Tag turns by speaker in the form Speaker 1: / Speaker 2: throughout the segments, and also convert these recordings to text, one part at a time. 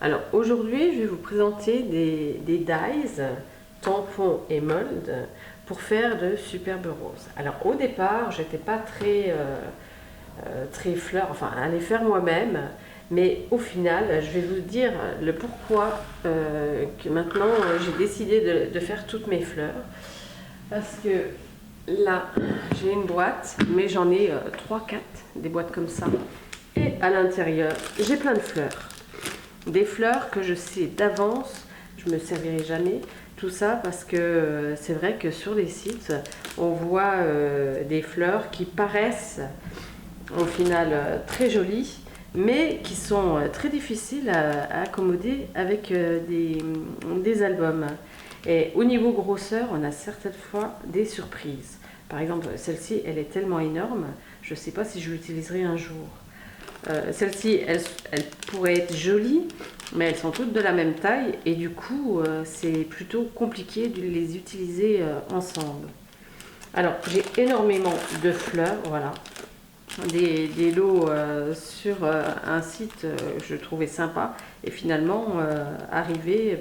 Speaker 1: Alors aujourd'hui, je vais vous présenter des dies, tampons et moldes pour faire de superbes roses. Alors au départ, j'étais pas très fleur, enfin à les faire moi-même, mais au final, je vais vous dire le pourquoi que maintenant j'ai décidé de faire toutes mes fleurs. Parce que là, j'ai une boîte, mais j'en ai 3-4, des boîtes comme ça. Et à l'intérieur, j'ai plein de fleurs. Des fleurs que je sais d'avance, je ne me servirai jamais. Tout ça parce que c'est vrai que sur les sites, on voit des fleurs qui paraissent au final très jolies, mais qui sont très difficiles à accommoder avec des albums. Et au niveau grosseur, on a certaines fois des surprises. Par exemple, celle-ci, elle est tellement énorme, je ne sais pas si je l'utiliserai un jour. Celle-ci, elle pourrait être jolie, mais elles sont toutes de la même taille et du coup, c'est plutôt compliqué de les utiliser ensemble. Alors, j'ai énormément de fleurs, voilà. Des lots sur un site je trouvais sympa et finalement, arrivé,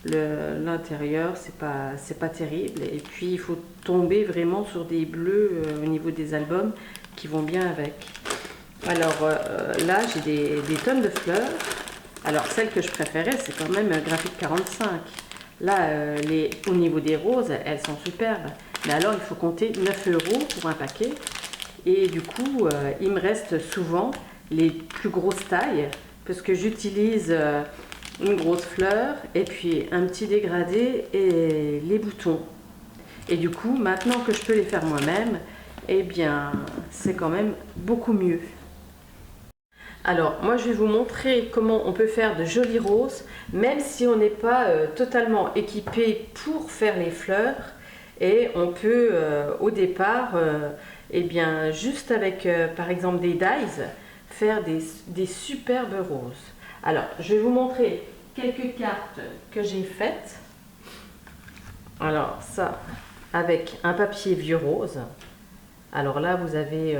Speaker 1: l'intérieur, c'est pas terrible. Et puis, il faut tomber vraiment sur des bleus au niveau des albums qui vont bien avec. Alors là, j'ai des tonnes de fleurs. Alors celle que je préférais, c'est quand même Graphique 45. Là, au niveau des roses, elles sont superbes. Mais alors, il faut compter 9 € pour un paquet. Et du coup, il me reste souvent les plus grosses tailles parce que j'utilise une grosse fleur et puis un petit dégradé et les boutons. Et du coup, maintenant que je peux les faire moi-même, eh bien, c'est quand même beaucoup mieux. Alors, moi je vais vous montrer comment on peut faire de jolies roses, même si on n'est pas totalement équipé pour faire les fleurs. Et on peut, au départ, eh bien, juste avec, par exemple, des dies, faire des superbes roses. Alors, je vais vous montrer quelques cartes que j'ai faites. Alors, ça, avec un papier vieux rose. Alors là, vous avez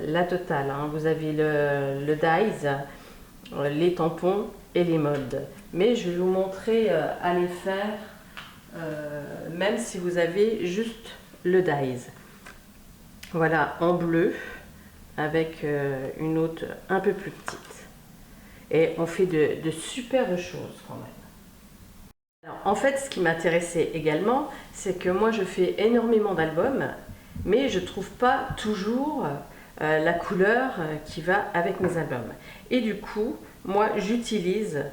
Speaker 1: la totale, hein. Vous avez le dies, les tampons et les moldes. Mais je vais vous montrer à les faire, même si vous avez juste le dies. Voilà, en bleu, avec une autre un peu plus petite. Et on fait de superbes choses quand même. Alors, en fait, ce qui m'intéressait également, c'est que moi, je fais énormément d'albums, mais je ne trouve pas toujours la couleur qui va avec mes albums. Et du coup, moi, j'utilise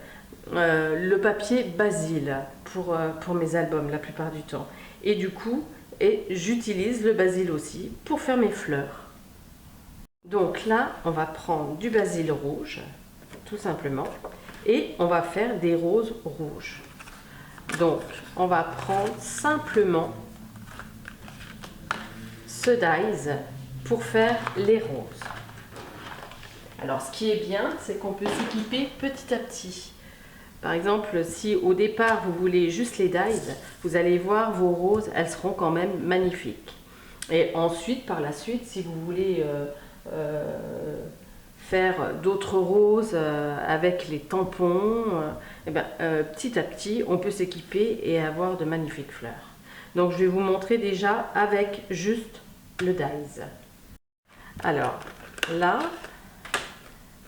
Speaker 1: le papier Basil pour mes albums la plupart du temps. Et du coup, j'utilise le basil aussi pour faire mes fleurs. Donc là, on va prendre du basil rouge, tout simplement, et on va faire des roses rouges. Donc, on va prendre simplement ce dies pour faire les roses. Alors, ce qui est bien, c'est qu'on peut s'équiper petit à petit. Par exemple, si au départ, vous voulez juste les dies, vous allez voir vos roses, elles seront quand même magnifiques. Et ensuite, par la suite, si vous voulez faire d'autres roses avec les tampons, petit à petit, on peut s'équiper et avoir de magnifiques fleurs. Donc, je vais vous montrer déjà avec juste le dies. Alors, là,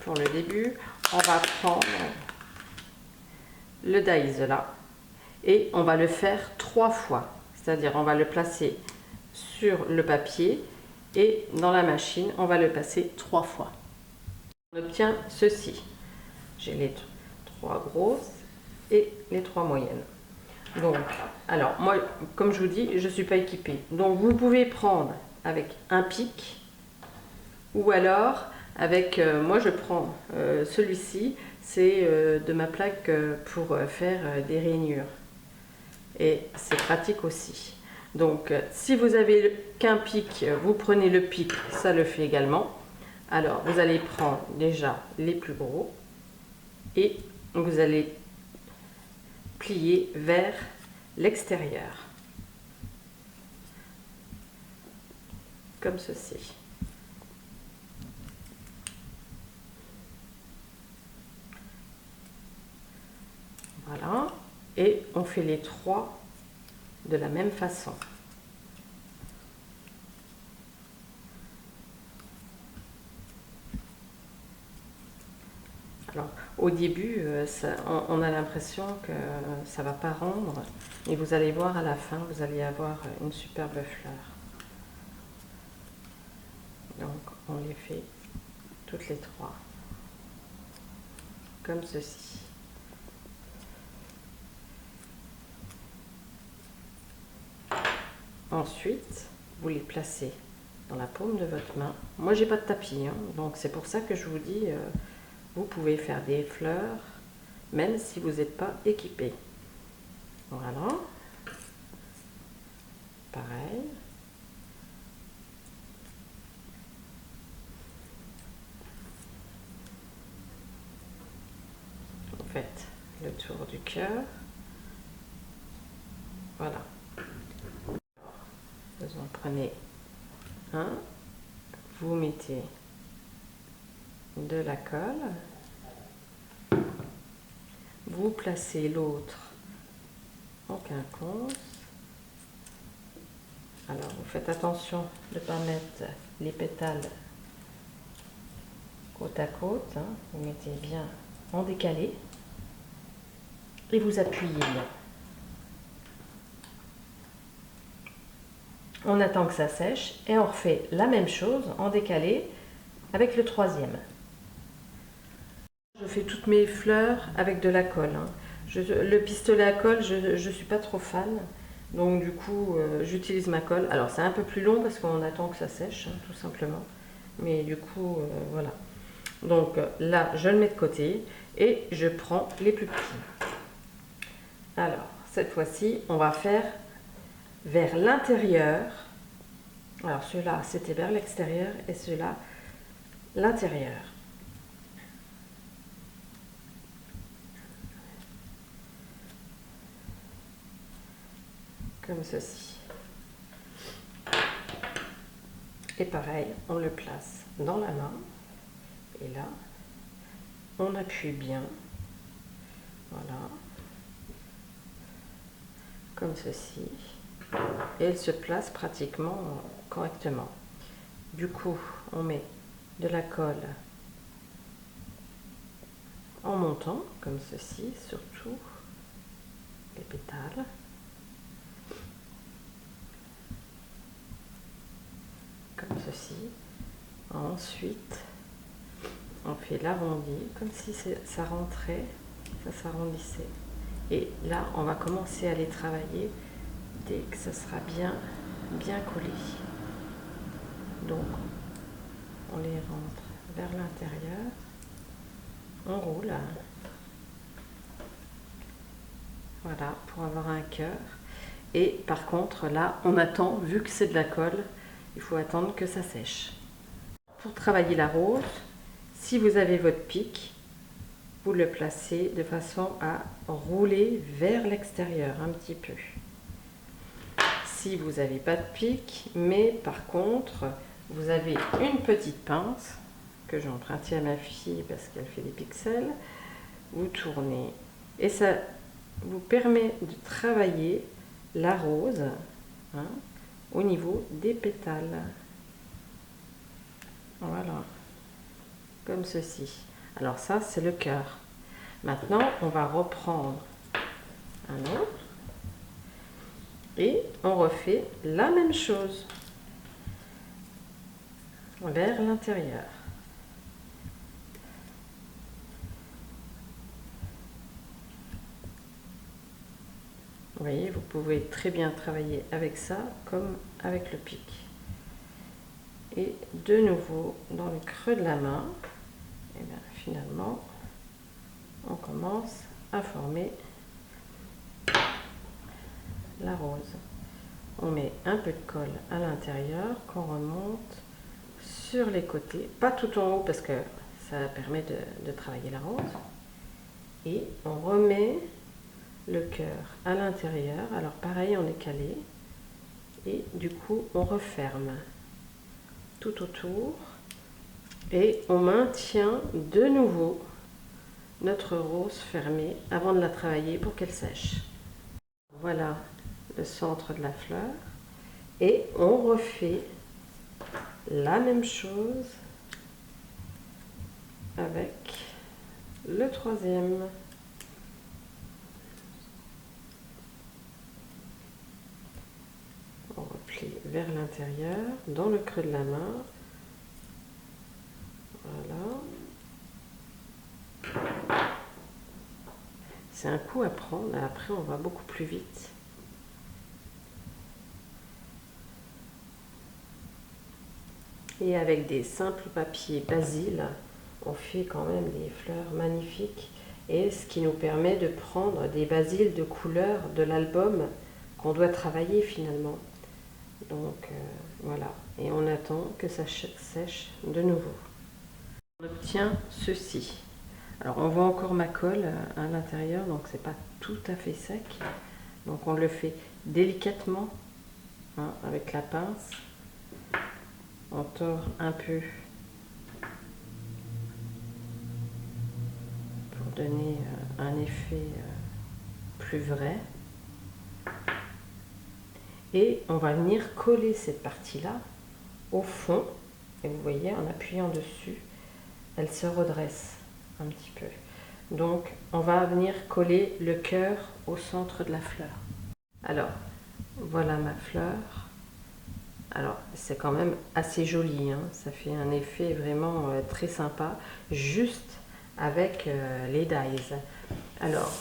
Speaker 1: pour le début, on va prendre le dies là et on va le faire 3 fois. C'est-à-dire, on va le placer sur le papier et dans la machine, on va le passer 3 fois. On obtient ceci. J'ai les 3 grosses et les 3 moyennes. Donc, alors moi, comme je vous dis, je ne suis pas équipée. Donc, vous pouvez prendre avec un pic ou alors avec, moi je prends celui-ci, c'est de ma plaque pour faire des rainures. Et c'est pratique aussi. Donc, si vous avez qu'un pic, vous prenez le pic, ça le fait également. Alors, vous allez prendre déjà les plus gros et vous allez plier vers l'extérieur, comme ceci. Voilà. Et on fait les 3 de la même façon. Alors, au début, on a l'impression que ça ne va pas rendre, et vous allez voir à la fin, vous allez avoir une superbe fleur. Donc, on les fait toutes les 3, comme ceci. Ensuite, vous les placez dans la paume de votre main. Moi, j'ai pas de tapis, hein, donc c'est pour ça que je vous dis, vous pouvez faire des fleurs, même si vous n'êtes pas équipé. Voilà. Pareil. Vous faites le tour du cœur. Voilà. Vous en prenez un, vous mettez de la colle, vous placez l'autre en quinconce. Alors vous faites attention de ne pas mettre les pétales côte à côte, hein. Vous mettez bien en décalé et vous appuyez bien. On attend que ça sèche et on refait la même chose en décalé avec le 3e. Je fais toutes mes fleurs avec de la colle, hein. Le pistolet à colle, je ne suis pas trop fan, donc du coup j'utilise ma colle. Alors c'est un peu plus long parce qu'on attend que ça sèche, hein, tout simplement, mais du coup voilà. Donc là je le mets de côté et je prends les plus petits. Alors cette fois-ci on va faire vers l'intérieur. Alors ceux-là c'était vers l'extérieur et ceux-là l'intérieur. Comme ceci. Et pareil, on le place dans la main. Et là, on appuie bien. Voilà. Comme ceci. Et elle se place pratiquement correctement. Du coup, on met de la colle en montant, comme ceci, surtout les pétales. Comme ceci. Ensuite, on fait l'arrondi, comme si ça rentrait, ça s'arrondissait. Et là, on va commencer à les travailler dès que ça sera bien collé. Donc, on les rentre vers l'intérieur, on roule. Voilà, pour avoir un cœur. Et par contre, là, on attend, vu que c'est de la colle, il faut attendre que ça sèche. Pour travailler la rose, si vous avez votre pic, vous le placez de façon à rouler vers l'extérieur un petit peu. Si vous n'avez pas de pic, mais par contre, vous avez une petite pince que j'ai empruntée à ma fille parce qu'elle fait des pixels, vous tournez et ça vous permet de travailler la rose, hein, au niveau des pétales. Voilà, comme ceci. Alors ça, c'est le cœur. Maintenant, on va reprendre un autre et on refait la même chose vers l'intérieur. Vous voyez, vous pouvez très bien travailler avec ça comme avec le pic. Et de nouveau, dans le creux de la main, et bien finalement, on commence à former la rose. On met un peu de colle à l'intérieur qu'on remonte sur les côtés, pas tout en haut parce que ça permet de travailler la rose. Et on remet le cœur à l'intérieur, alors pareil en décalé, et du coup on referme tout autour et on maintient de nouveau notre rose fermée avant de la travailler pour qu'elle sèche. Voilà le centre de la fleur. Et on refait la même chose avec le troisième. On replie vers l'intérieur, dans le creux de la main. Voilà. C'est un coup à prendre, après on va beaucoup plus vite. Et avec des simples papiers basil, on fait quand même des fleurs magnifiques. Et ce qui nous permet de prendre des basils de couleur de l'album qu'on doit travailler finalement. Donc voilà, et on attend que ça sèche de nouveau. On obtient ceci. Alors on voit encore ma colle à l'intérieur, donc c'est pas tout à fait sec. Donc on le fait délicatement, hein, avec la pince. On tord un peu pour donner un effet plus vrai. Et on va venir coller cette partie-là au fond. Et vous voyez, en appuyant dessus, elle se redresse un petit peu. Donc, on va venir coller le cœur au centre de la fleur. Alors, voilà ma fleur. Alors, c'est quand même assez joli, hein. Ça fait un effet vraiment très sympa, juste avec les dies. Alors,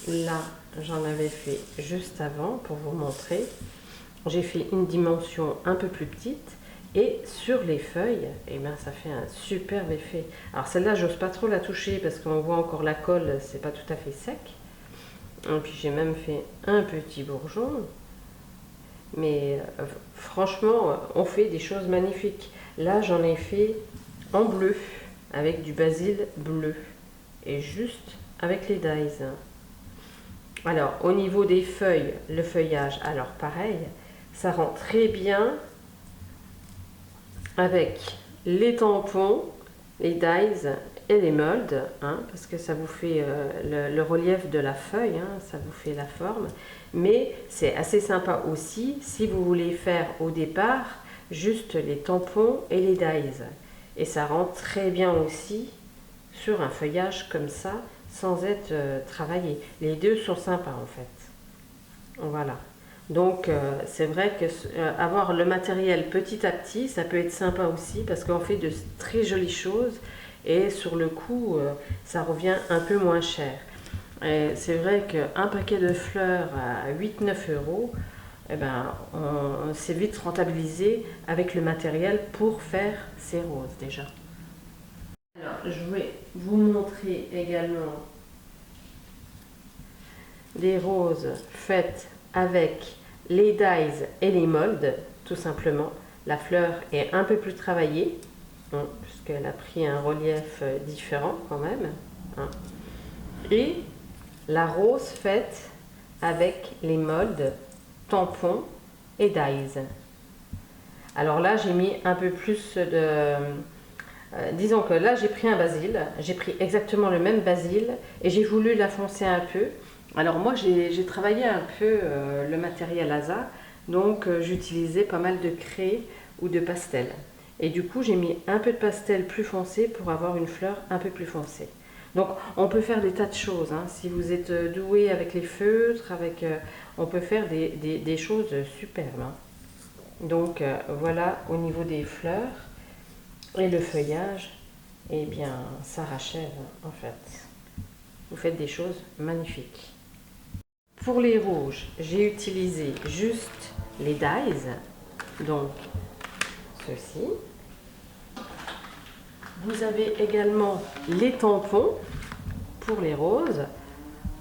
Speaker 1: là, j'en avais fait juste avant pour vous montrer. J'ai fait une dimension un peu plus petite et sur les feuilles, eh bien, ça fait un superbe effet. Alors celle-là, j'ose pas trop la toucher parce qu'on voit encore la colle, c'est pas tout à fait sec. Et puis j'ai même fait un petit bourgeon. Mais franchement, on fait des choses magnifiques. Là, j'en ai fait en bleu, avec du basil bleu. Et juste avec les dies. Alors, au niveau des feuilles, le feuillage, alors pareil, ça rend très bien avec les tampons, les dies et les molds, hein, parce que ça vous fait le relief de la feuille, hein, ça vous fait la forme. Mais c'est assez sympa aussi si vous voulez faire au départ juste les tampons et les dies. Et ça rend très bien aussi sur un feuillage comme ça, sans être travaillé. Les deux sont sympas en fait. Voilà. Donc c'est vrai que avoir le matériel petit à petit, ça peut être sympa aussi parce qu'on fait de très jolies choses et sur le coup, ça revient un peu moins cher. C'est vrai qu'un paquet de fleurs à 8-9 euros, eh ben, on s'est vite rentabilisé avec le matériel pour faire ces roses déjà. Alors, je vais vous montrer également des roses faites avec les dies et les molds, tout simplement. La fleur est un peu plus travaillée, hein, puisqu'elle a pris un relief différent quand même. Hein. Et la rose faite avec les molds, tampons et dies. Alors là, j'ai mis un peu plus de... disons que là, j'ai pris un basil, j'ai pris exactement le même basil et j'ai voulu la foncer un peu. Alors moi, j'ai travaillé un peu le matériel ASA, donc j'utilisais pas mal de craie ou de pastel. Et du coup, j'ai mis un peu de pastel plus foncé pour avoir une fleur un peu plus foncée. Donc on peut faire des tas de choses, hein. Si vous êtes doué avec les feutres, on peut faire des choses superbes. Hein. Donc voilà au niveau des fleurs et le feuillage, eh bien ça rachève en fait. Vous faites des choses magnifiques. Pour les rouges, j'ai utilisé juste les dies, donc ceci. Vous avez également les tampons pour les roses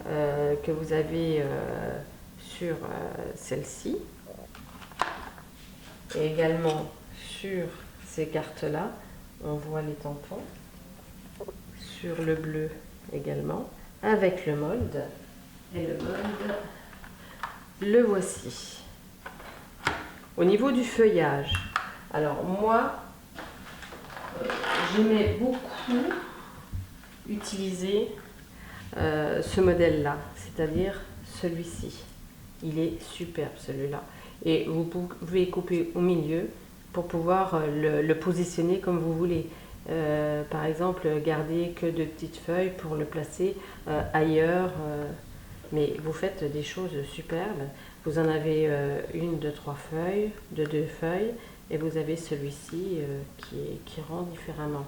Speaker 1: que vous avez sur celle-ci. Et également sur ces cartes-là, on voit les tampons. Sur le bleu également, avec le mold. Et le mold, le voici. Au niveau du feuillage, alors moi, j'aimais beaucoup utiliser ce modèle-là, c'est-à-dire celui-ci. Il est superbe celui-là. Et vous pouvez couper au milieu pour pouvoir le positionner comme vous voulez. Par exemple, garder que de petites feuilles pour le placer ailleurs. Mais vous faites des choses superbes. Vous en avez une de 3 feuilles, de 2 feuilles, et vous avez celui-ci qui rend différemment.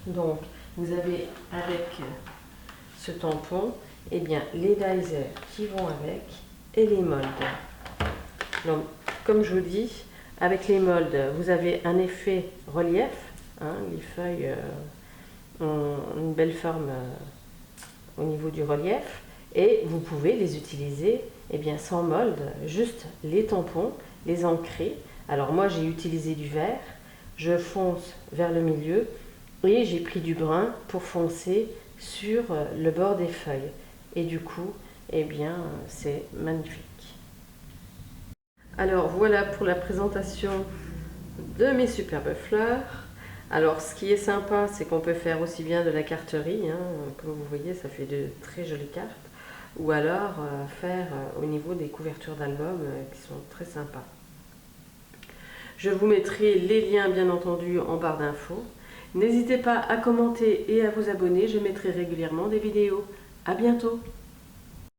Speaker 1: Donc, vous avez avec ce tampon, eh bien, les dies qui vont avec et les moldes. Donc, comme je vous dis, avec les moldes, vous avez un effet relief. Hein, les feuilles ont une belle forme au niveau du relief. Et vous pouvez les utiliser eh bien, sans molde, juste les tampons, les ancrer. Alors moi, j'ai utilisé du vert. Je fonce vers le milieu et j'ai pris du brun pour foncer sur le bord des feuilles. Et du coup, eh bien, c'est magnifique. Alors voilà pour la présentation de mes superbes fleurs. Alors ce qui est sympa, c'est qu'on peut faire aussi bien de la carterie, hein, comme vous voyez, ça fait de très jolies cartes, ou alors faire au niveau des couvertures d'albums qui sont très sympas. Je vous mettrai les liens bien entendu en barre d'infos. N'hésitez pas à commenter et à vous abonner, je mettrai régulièrement des vidéos. À bientôt!